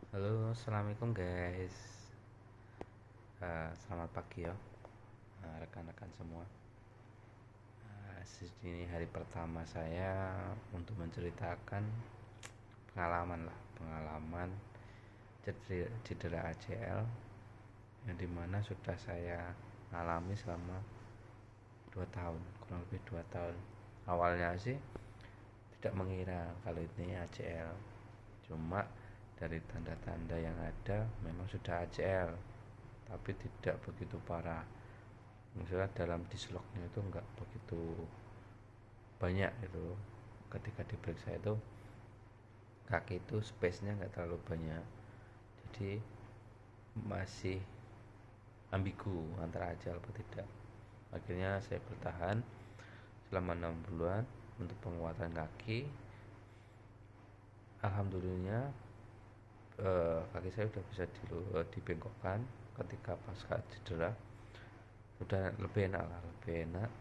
Halo, assalamualaikum guys. Selamat pagi ya, rekan-rekan semua. Ini hari pertama saya untuk menceritakan pengalaman cedera ACL yang dimana sudah saya alami selama 2 tahun, kurang lebih 2 tahun. Awalnya sih tidak mengira kalau ini ACL, cuma dari tanda-tanda yang ada memang sudah ACL, tapi tidak begitu parah. Misalnya dalam disloknya itu enggak begitu banyak itu. Ketika diperiksa itu kaki itu space-nya enggak terlalu banyak, jadi masih ambigu antara ACL atau tidak. Akhirnya saya bertahan selama 6 bulan untuk penguatan kaki. Alhamdulillah kaki saya sudah bisa dibengkokkan ketika pasca cedera. Sudah lebih enak.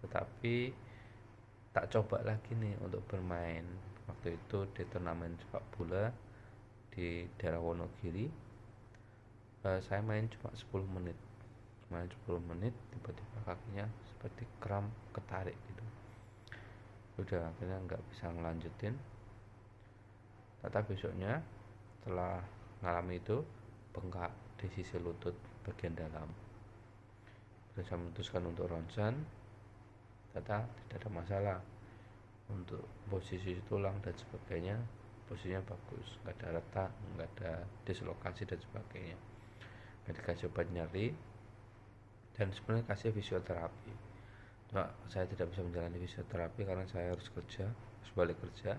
Tetapi tak coba lagi nih untuk bermain. Waktu itu di turnamen sepak bola di daerah Wonogiri, saya main cuma 10 menit tiba-tiba kakinya seperti kram, ketarik gitu. Udah akhirnya nggak bisa ngelanjutin. Tetapi besoknya setelah mengalami itu, bengkak di sisi lutut bagian dalam. Saya memutuskan untuk ronsen, ternyata tidak ada masalah untuk posisi tulang dan sebagainya, posisinya bagus, nggak ada retak, nggak ada dislokasi dan sebagainya. Dikasih obat nyeri dan sebenarnya kasih fisioterapi. Cuma saya tidak bisa menjalani fisioterapi karena saya harus balik kerja.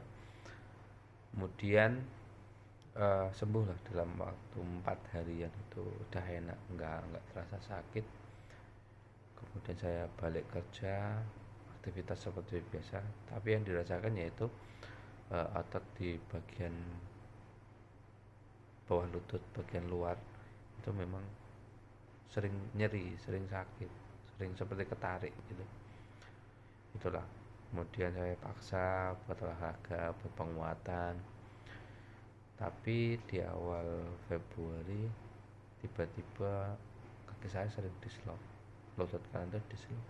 Kemudian sembuh lah dalam waktu 4 harian, itu udah enak, nggak terasa sakit. Kemudian saya balik kerja, aktivitas seperti biasa, tapi yang dirasakan yaitu otot di bagian bawah lutut bagian luar itu memang sering nyeri, sering sakit, sering seperti ketarik gitu. Itulah, kemudian saya paksa buat olahraga, buat penguatan. Tapi di awal Februari tiba-tiba kaki saya sering dislok, lutut kanan itu dislok.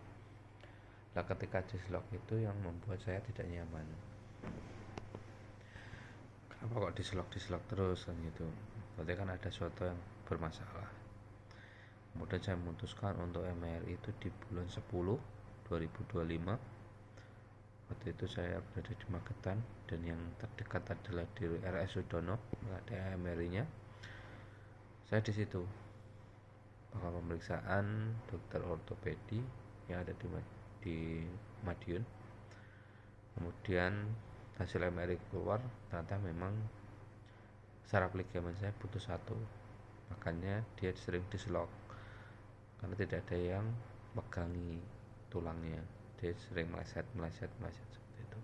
Nah, ketika dislok itu yang membuat saya tidak nyaman. Kenapa kok dislok terus kan gitu? Berarti kan ada sesuatu yang bermasalah. Kemudian saya memutuskan untuk MRI itu di bulan 10 2025. Waktu itu saya berada di Magetan dan yang terdekat adalah di RS Sudono, ada MRI-nya. Saya di situ bakal pemeriksaan dokter ortopedi yang ada di Madiun. Kemudian hasil MRI keluar, ternyata memang saraf ligamen saya putus satu, makanya dia sering dislok karena tidak ada yang megangi tulangnya, dia sering meleset seperti itu.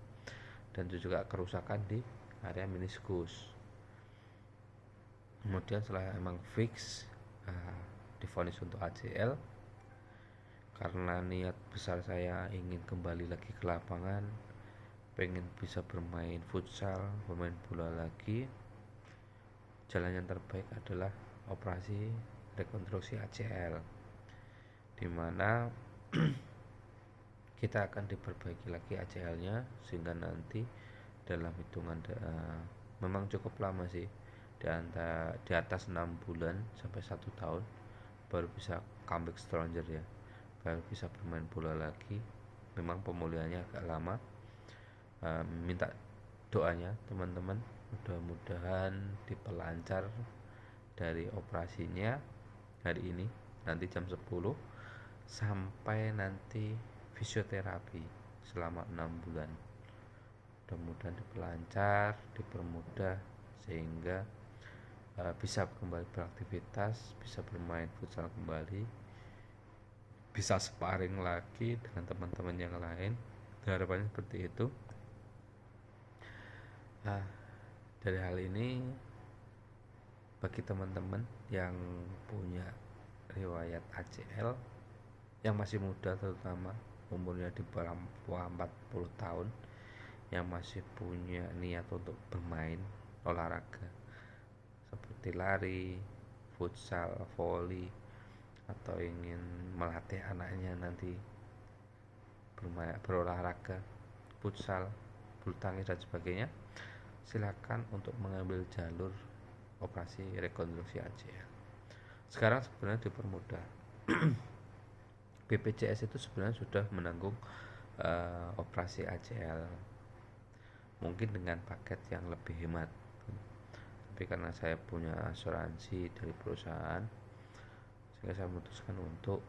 Dan juga kerusakan di area meniskus. Kemudian setelah emang fix divonis untuk ACL, karena niat besar saya ingin kembali lagi ke lapangan, pengen bisa bermain futsal, bermain bola lagi, jalan yang terbaik adalah operasi rekonstruksi ACL, dimana kita akan diperbaiki lagi ACL-nya sehingga nanti dalam hitungan memang cukup lama sih, di atas 6 bulan sampai 1 tahun baru bisa comeback stronger ya, baru bisa bermain bola lagi. Memang pemulihannya agak lama. Minta doanya teman-teman, mudah-mudahan diperlancar dari operasinya hari ini, nanti jam 10 sampai nanti fisioterapi selama 6 bulan. Mudah-mudahan diperlancar, dipermudah sehingga bisa kembali beraktivitas, bisa bermain futsal kembali, bisa sparring lagi dengan teman-teman yang lain. Harapannya seperti itu. Dari hal ini, bagi teman-teman yang punya riwayat ACL, yang masih muda terutama, umurnya di bawah 40 tahun, yang masih punya niat untuk bermain olahraga, seperti lari, futsal, volley, atau ingin melatih anaknya nanti berolahraga, futsal, bulu tangkis dan sebagainya, silakan untuk mengambil jalur operasi rekonstruksi ACL. Sekarang sebenarnya dipermudah. BPJS itu sebenarnya sudah menanggung operasi ACL, mungkin dengan paket yang lebih hemat, tapi karena saya punya asuransi dari perusahaan, sehingga saya memutuskan untuk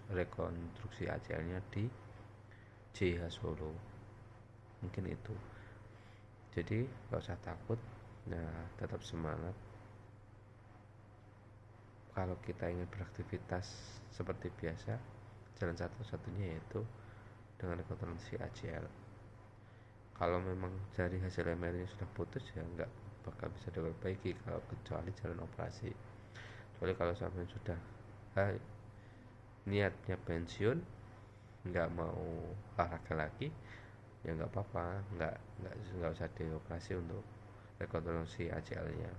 rekonstruksi ACL-nya di JH Solo. Mungkin itu. Jadi gak usah takut, nah tetap semangat. Kalau kita ingin beraktivitas seperti biasa, jalan satu-satunya yaitu dengan rekonstruksi ACL. Kalau memang dari hasil MRI sudah putus, ya nggak bakal bisa diperbaiki kalau kecuali jalan operasi. Kecuali kalau sampai sudah niatnya pensiun, nggak mau olahraga lagi, ya nggak apa-apa, nggak usah dioperasi untuk rekonstruksi ACL-nya.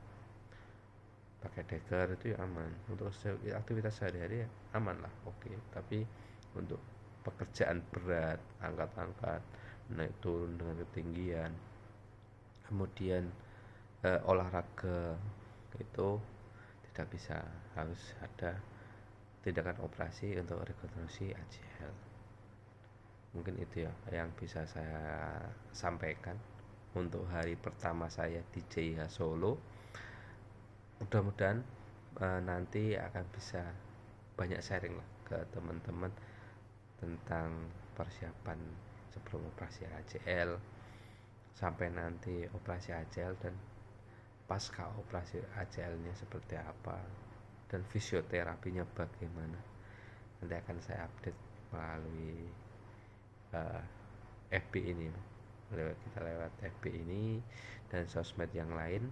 Pakai deker itu ya aman, untuk aktivitas sehari-hari ya aman lah, oke. Tapi untuk pekerjaan berat, angkat-angkat, naik turun dengan ketinggian, kemudian olahraga, itu tidak bisa, harus ada tindakan operasi untuk rekonstruksi ACL. Mungkin itu ya yang bisa saya sampaikan untuk hari pertama saya di JH Solo. Mudah-mudahan nanti akan bisa banyak sharing lah ke teman-teman tentang persiapan sebelum operasi ACL, sampai nanti operasi ACL, dan pasca operasi ACL-nya seperti apa, dan fisioterapinya bagaimana. Nanti akan saya update melalui FB ini, kita lewat FB ini dan sosmed yang lain.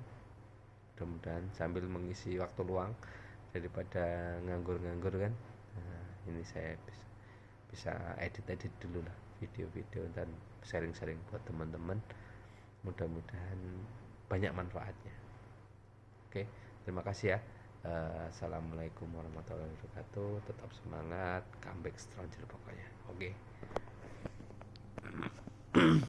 Mudah-mudahan sambil mengisi waktu luang daripada nganggur-nganggur kan. Nah, ini saya bisa edit dulu lah video-video dan sharing-sharing buat teman-teman. Mudah-mudahan banyak manfaatnya. Oke, terima kasih ya. Assalamualaikum warahmatullahi wabarakatuh. Tetap semangat, comeback stronger pokoknya. Oke.